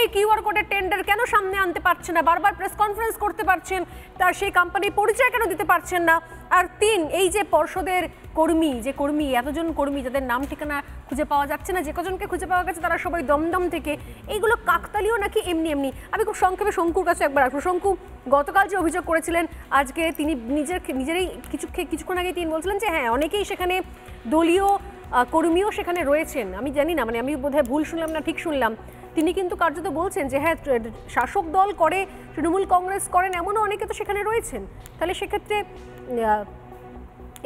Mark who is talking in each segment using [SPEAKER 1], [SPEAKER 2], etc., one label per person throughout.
[SPEAKER 1] এই কিউআর কোডের টেন্ডার কেন সামনে আনতে পারছেন না, বারবার প্রেস কনফারেন্স করতে পারছেন, তার সেই কোম্পানির পরিচয় কেন দিতে পারছেন না। আর 3, এই যে পর্ষদের কর্মী এতজন কর্মী যাদের নাম ঠিকানা খুঁজে পাওয়া যাচ্ছে না, যে কজনকে খুঁজে পাওয়া গেছে তারা সবাই দমদম থেকে, এইগুলো কাকতালীয় নাকি এমনি? আমি খুব সংক্ষেপে শঙ্কুর কাছে একবার আসবো। শঙ্কু, গতকাল যে অভিযোগ করেছিলেন, আজকে তিনি নিজেরই কিছুক্ষণ আগে তিনি বলছিলেন যে হ্যাঁ অনেকেই সেখানে দলীয় কর্মীও সেখানে রয়েছেন। আমি জানি না, মানে আমি বোধহয় ভুল শুনলাম না ঠিক শুনলাম, তিনি কিন্তু কার্যত বলছেন যে হ্যাঁ শাসক দল করে, তৃণমূল কংগ্রেস করেন, এমনও অনেকে তো সেখানে রয়েছেন। তাহলে সেক্ষেত্রে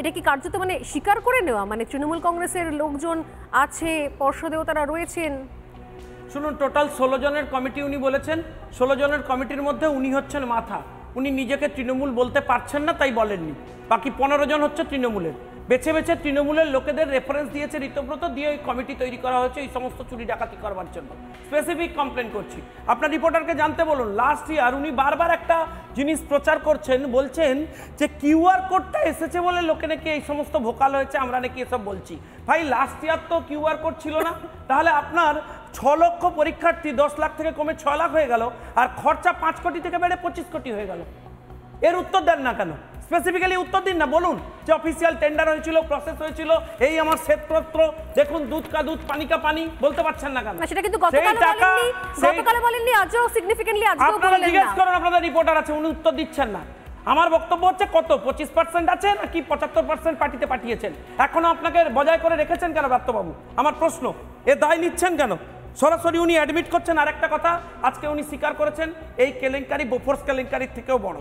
[SPEAKER 1] এটা কি কার্যত মানে স্বীকার করে নেওয়া, মানে তৃণমূল কংগ্রেসের লোকজন আছে পর্ষদেও তারা রয়েছেন?
[SPEAKER 2] শুনুন, টোটাল 16 জনের কমিটি উনি বলেছেন। 16 জনের কমিটির মধ্যে উনি হচ্ছেন মাথা। উনি নিজেকে তৃণমূল বলতে পারছেন না, তাই বলেননি। বাকি 15 জন হচ্ছে তৃণমূলের। বেছে বেছে তৃণমূলের লোকেদের রেফারেন্স দিয়েছে ঋতব্রত, দিয়ে ওই কমিটি তৈরি করা হয়েছে এই সমস্ত চুরি ডাকাতি করবার জন্য। স্পেসিফিক কমপ্লেন করছি, আপনার রিপোর্টারকে জানতে বলুন। লাস্ট ইয়ার উনি বারবার একটা জিনিস প্রচার করছেন, বলছেন যে কিউআর কোডটা এসেছে বলে লোকে নাকি এই সমস্ত ভোকাল হয়েছে, আমরা নাকি এসব বলছি। ভাই, লাস্ট ইয়ার তো কিউআর কোড ছিল না, তাহলে আপনার 6 লক্ষ পরীক্ষার্থী 10 লাখ থেকে কমে 6 লাখ হয়ে গেল, আর খরচা 5 কোটি থেকে বেড়ে 25 কোটি হয়ে গেল। এর উত্তর দেন না কেন? স্পেসিফিক্যালি উত্তর দিন না, বলুন যে অফিসিয়াল টেন্ডার হয়েছিল, প্রসেস হয়েছিল, এই আমার শ্বেতপত্র দেখুন, দুধ কা দুধ পানি কা পানি, বলতে পারছেন না কেন?
[SPEAKER 1] সেটা কিন্তু গতকাল বলেননি, আজও সিগনিফিকেন্টলি আজও বললেন না।
[SPEAKER 2] আপনারা জিজ্ঞেস করুন, আপনাদের রিপোর্টার আছে, উনি উত্তর দিচ্ছেন না। আমার বক্তব্য হচ্ছে কত 25% আছে নাকি 75% পার্টিতে পাঠিয়েছেন? এখনো আপনাকে বজায় করে রেখেছেন কেন ব্রাত্যবাবু? আমার প্রশ্ন, এ দায় নিচ্ছেন কেন? সরাসরি উনি অ্যাডমিট করছেন। আর একটা কথা, আজকে উনি স্বীকার করেছেন এই কেলেঙ্কারি বোফোর্স কেলেঙ্কারির থেকেও বড়।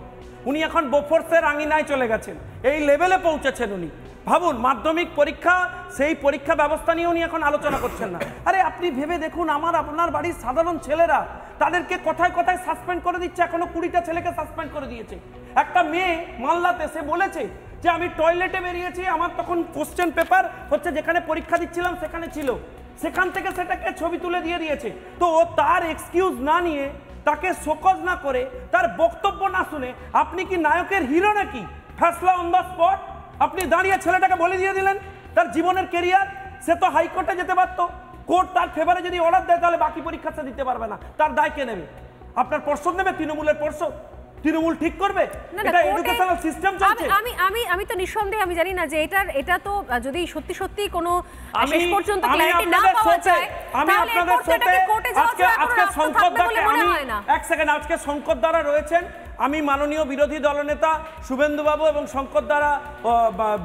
[SPEAKER 2] উনি এখন বোফোর্সের আঙিনায় চলে গেছেন, এই লেভেলে পৌঁছেছেন উনি। ভাবুন, মাধ্যমিক পরীক্ষা, সেই পরীক্ষা ব্যবস্থা নিয়ে উনি এখন আলোচনা করছেন না। আরে আপনি ভেবে দেখুন, আপনার বাড়ির সাধারণ ছেলেরা, তাদেরকে কথায় কথায় সাসপেন্ড করে দিচ্ছে। এখনো 20টা ছেলেকে সাসপেন্ড করে দিয়েছে। একটা মেয়ে মালদাতে, সে বলেছে যে আমি টয়লেটে বেরিয়েছি, আমার তখন কোশ্চেন পেপার হচ্ছে যেখানে পরীক্ষা দিচ্ছিলাম সেখানে ছিল, সেখান থেকে সেটাকে ছবি তুলে দিয়ে দিয়েছে। তো ও তার এক্সকিউজ না নিয়ে, তাকে শোকজ না করে, তার বক্তব্য না শুনে, আপনি কি নায়কের হিরো নাকি? ফ্যাসলা অন দ্য স্পট আপনি দাঁড়িয়ে ছেলেটাকে বলে দিয়ে দিলেন তার জীবনের কেরিয়ার। সে তো হাইকোর্টে যেতে পারতো, কোর্ট তার ফেভারে যদি অর্ডার দেয় তাহলে বাকি পরীক্ষা সে দিতে পারবে না। তার দায় কে নেবে? আপনার পর্ষদ নেবে? তৃণমূলের পর্ষদ? তৃণমূল ঠিক করবে? এটা এডুকেশনাল সিস্টেম চলছে।
[SPEAKER 1] আমি তো নিঃসন্দেহে আমি জানি না যে এটা তো যদি সত্যি কোনো শেষ পর্যন্ত ক্ল্যারিটি না পাওয়া যায়,
[SPEAKER 2] আমি আপনাদের সাথে আজকে সংকট দ্বারা, এক সেকেন্ড, আজকে সংকট দ্বারা রয়েছেন। আমি মাননীয় বিরোধী দলনেতা শুভেন্দুবাবু এবং শঙ্কর দ্বারা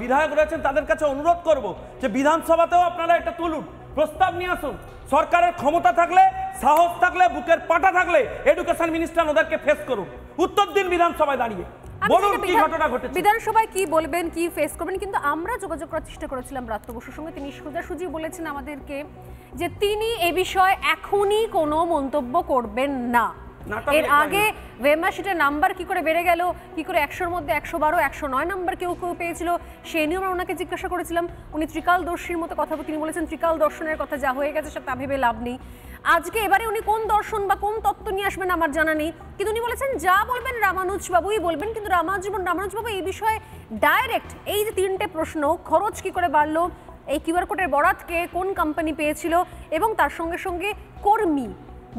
[SPEAKER 2] বিধায়ক রয়েছেন, তাদের কাছে অনুরোধ করব যে বিধানসভাতেও আপনারা এটা তুলুন, প্রস্তাব নিয়ে আসুন। সরকারের ক্ষমতা থাকলে, সাহস থাকলে, বুকের পাটা থাকলে এডুকেশন মিনিস্টার ওদেরকে ফেস করুন, উত্তর দিন বিধানসভায় দাঁড়িয়ে, বলুন কি ঘটনা ঘটেছে।
[SPEAKER 1] বিধানসভায় কি বলবেন, কি ফেস করবেন। কিন্তু আমরা যোগাযোগ করার চেষ্টা করেছিলাম ব্রাত্য বসুর সঙ্গে, তিনি সোজাসুজি বলেছেন আমাদেরকে যে তিনি এ বিষয়ে এখনই কোনো মন্তব্য করবেন না। এর আগে ওয়েমার্কশিটের নাম্বার কি করে বেড়ে গেল, কি করে 100-র মধ্যে 112, 109 নাম্বার কেউ পেয়েছিল, সে নিয়ে আমরা ওনাকে জিজ্ঞাসা করেছিলাম। উনি ত্রিকালদর্শীর মতো কথা, তিনি বলেছেন ত্রিকাল দর্শনের কথা, যা হয়ে গেছে সেটা ভেবে লাভ নেই। আজকে এবারে উনি কোন দর্শন বা কোন তত্ত্ব নিয়ে আসবেন আমার জানা নেই, কিন্তু উনি বলেছেন যা বলবেন রামানুজবাবুই বলবেন। কিন্তু রামানুজবাবু এই বিষয়ে ডাইরেক্ট, এই যে 3টে প্রশ্ন, খরচ কি করে বাড়লো, এই কিউআর কোডের বরাতকে কোন কোম্পানি পেয়েছিল, এবং তার সঙ্গে সঙ্গে কর্মী,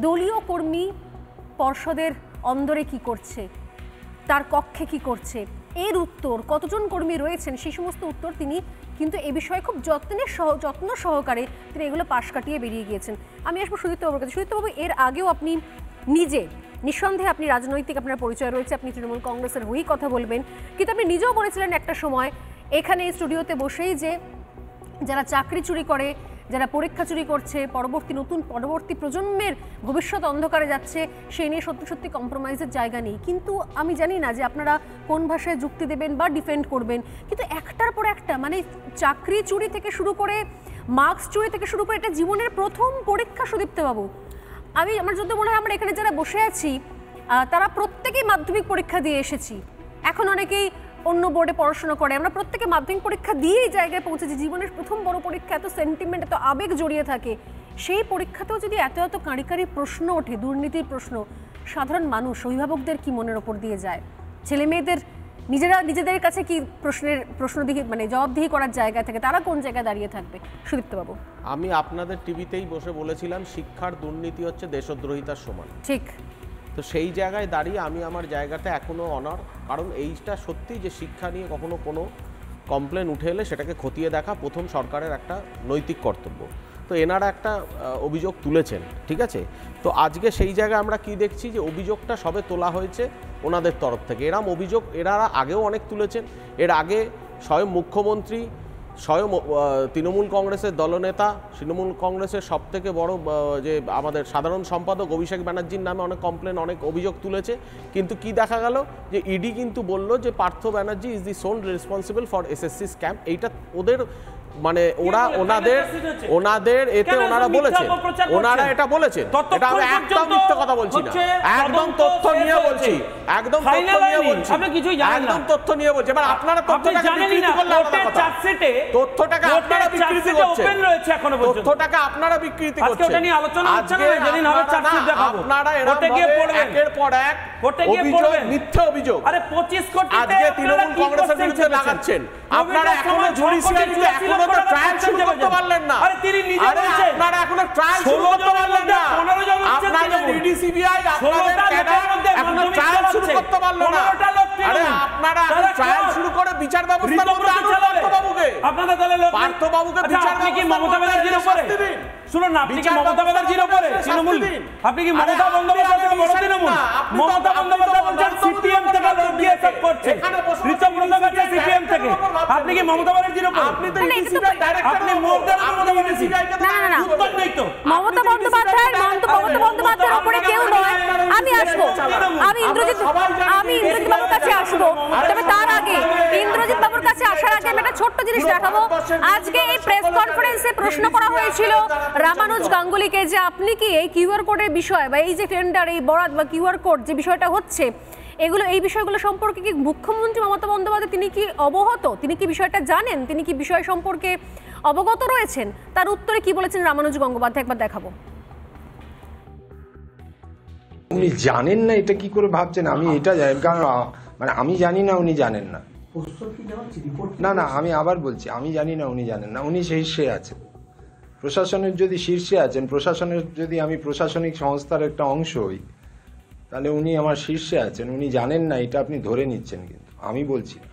[SPEAKER 1] দলীয় কর্মী পর্ষদের অন্দরে কি করছে, তার কক্ষে কি করছে, এর উত্তর, কতজন কর্মী রয়েছেন, সেই সমস্ত উত্তর তিনি কিন্তু এ বিষয়ে খুব যত্ন সহকারে তিনি এগুলো পাশ কাটিয়ে বেরিয়ে গিয়েছেন। আমি আসবো সুদীপ্তবাবুর কাছে। সুদীপ্তবাবু, এর আগেও আপনি নিজে, নিঃসন্দেহে আপনি রাজনৈতিক, আপনার পরিচয় রয়েছে, আপনি তৃণমূল কংগ্রেসের হয়েই কথা বলবেন, কিন্তু আপনি নিজেও বলেছিলেন একটা সময় এখানে এই স্টুডিওতে বসেই যে যারা চাকরি চুরি করে, যারা পরীক্ষা চুরি করছে, পরবর্তী প্রজন্মের ভবিষ্যৎ অন্ধকারে যাচ্ছে, সেই নিয়ে সত্যি কম্প্রোমাইজের জায়গা নেই। কিন্তু আমি জানি না যে আপনারা কোন ভাষায় যুক্তি দেবেন বা ডিফেন্ড করবেন, কিন্তু একটার পর একটা, মানে চাকরি চুরি থেকে শুরু করে, মার্কস চুরি থেকে শুরু করে, এটা জীবনের প্রথম পরীক্ষা সুদীপ্তবাবু। আমার যদি মনে হয় আমরা এখানে যারা বসে আছি তারা প্রত্যেকেই মাধ্যমিক পরীক্ষা দিয়ে এসেছি, এখন অনেকেই অন্য বোর্ডে পড়াশোনা করে, আমরা প্রত্যেকে মাধ্যমিক পরীক্ষা দিয়েই জায়গায় পৌঁছেছি। জীবনের প্রথম বড় পরীক্ষা, এত সেন্টিমেন্ট, এত আবেগ জড়িয়ে থাকে, সেই পরীক্ষাতেও যদি এত কাঁড়ি প্রশ্ন ওঠে, দুর্নীতির প্রশ্ন, সাধারণ মানুষ, অভিভাবকদের কি মনের ওপর দিয়ে যায়, ছেলে মেয়েদের নিজেদের কাছে কি প্রশ্নদিহি মানে জবাবদিহি করার জায়গা থেকে তারা কোন জায়গায় দাঁড়িয়ে থাকবে? সুদীপ্ত বাবু,
[SPEAKER 3] আমি আপনাদের টিভিতেই বসে বলেছিলাম শিক্ষার দুর্নীতি হচ্ছে দেশদ্রোহিতার সমান।
[SPEAKER 1] ঠিক।
[SPEAKER 3] তো সেই জায়গায় দাঁড়িয়ে আমি আমার জায়গাতে এখনও অনার, কারণ এইটা সত্যি যে শিক্ষা নিয়ে কখনো কোনো কমপ্লেন উঠে এলে সেটাকে খতিয়ে দেখা প্রথম সরকারের একটা নৈতিক কর্তব্য। তো এনারা একটা অভিযোগ তুলেছেন, ঠিক আছে। তো আজকে সেই জায়গায় আমরা কি দেখছি যে অভিযোগটা সবে তোলা হয়েছে ওনাদের তরফ থেকে। এরম অভিযোগ এনারা আগেও অনেক তুলেছেন। এর আগে স্বয়ং মুখ্যমন্ত্রী, স্বয়ং তৃণমূল কংগ্রেসের দলনেতা, তৃণমূল কংগ্রেসের সবথেকে বড় যে আমাদের সাধারণ সম্পাদক অভিষেক ব্যানার্জির নামে অনেক কমপ্লেন, অনেক অভিযোগ তুলেছে। কিন্তু কি দেখা গেল যে ইডি কিন্তু বলল যে Partha Banerjee is the soul responsible for SSC scam. এইটা ওদের মানে ওনাদের এতে ওনারা বলেছেন, ওনারা এটা বলেছেন। এটা আমি একদম মিথ্যে কথা বলছি না, একদম তথ্য নিয়ে বলছি, একদম তথ্য নিয়ে বলছি, একদম তথ্য নিয়ে বলছি। এবার আপনারা তথ্যটাকে বিকৃতি করলে আলাদা কথা। তথ্যটাকে আপনারা বিকৃতি করছেন, তথ্যটাকে আপনারা বিকৃতি করছেন। আজকে আপনারা একের পর এক অভিযোগ, মিথ্যে অভিযোগ আজকে তৃণমূল কংগ্রেসের বিরুদ্ধে লাগাচ্ছেন। আপনারা এখনো জুডিশিয়ারিতে এখনো তো ট্রায়াল শুরু করতে পারলেন না। আরে আপনারা এখনো ট্রায়াল শুরু করতে পারলেন না। আপনাদের ইডি সিবিআই আপনাদের ক্যাডার এখনো ট্রায়াল শুরু করতে পারলো না। আরে আপনারা এখন ট্রায়াল শুরু করে বিচার ব্যবস্থা করতে আনুন পার্থবাবুকে।
[SPEAKER 2] আপনাদের দলের লোক
[SPEAKER 3] পার্থবাবুকে বিচার
[SPEAKER 2] আপনি কি মমতা ব্যানার্জির উপরে শুনুন না, আপনি কি মমতা ব্যানার্জির উপরে তৃণমূল, আপনি কি মমতা বন্দ্যোপাধ্যায় বড় তৃণমূল? মমতা বন্দ্যোপাধ্যায় বলছেন সিপিএম থেকে লোক দিয়ে সব করছে, ঋতব্রত কাছে সিপিএম থেকে। আপনি কি মমতা ব্যানার্জির উপরে?
[SPEAKER 3] আপনি তো ইডিসিবিআই ডাইরেক্টর,
[SPEAKER 2] আপনি মমতা বন্দ্যোপাধ্যায়
[SPEAKER 1] না
[SPEAKER 2] উত্তর নেই তো।
[SPEAKER 1] মমতা বন্দ্যোপাধ্যায়ের উপরে কেউ নয়। আমি আসবো, আমি ইন্দ্রজিৎ বাবুর কাছে আসবো। তবে তার আগে ইন্দ্রজিৎ বাবুর কাছে আসার আগে আমি একটা ছোট্ট জিনিস দেখাবো। আজকে এই প্রেস কনফারেন্সে প্রশ্ন করা হয়েছিল রামানুজ গাঙ্গুলিকে যে আপনি কি এই কিউআর কোডের বিষয় বা এই যে টেন্ডার, এই বরাত বা কিউআর কোড যে বিষয়টা হচ্ছে, এই বিষয়গুলো সম্পর্কে কি মুখ্যমন্ত্রী মমতা বন্দ্যোপাধ্যায় তিনি কি অবগত, তিনি কি বিষয়টা জানেন, তিনি কি বিষয় সম্পর্কে অবগত রয়েছেন? তার উত্তরে কি বলেছেন রামানুজ গঙ্গোপাধ্যায় একবার দেখাবো।
[SPEAKER 4] উনি জানেন না এটা কি করে ভাবছেন? আমি এটা জানি, কারণ মানে আমি জানি না উনি জানেন না। না না, আমি আবার বলছি, আমি জানি না উনি জানেন না। উনি শীর্ষে আছেন, প্রশাসনের যদি শীর্ষে আছেন, প্রশাসনের যদি আমি প্রশাসনিক সংস্থার একটা অংশ হই, তাহলে উনি আমার শীর্ষে আছেন। উনি জানেন না এটা আপনি ধরে নিচ্ছেন, কিন্তু আমি বলছি না।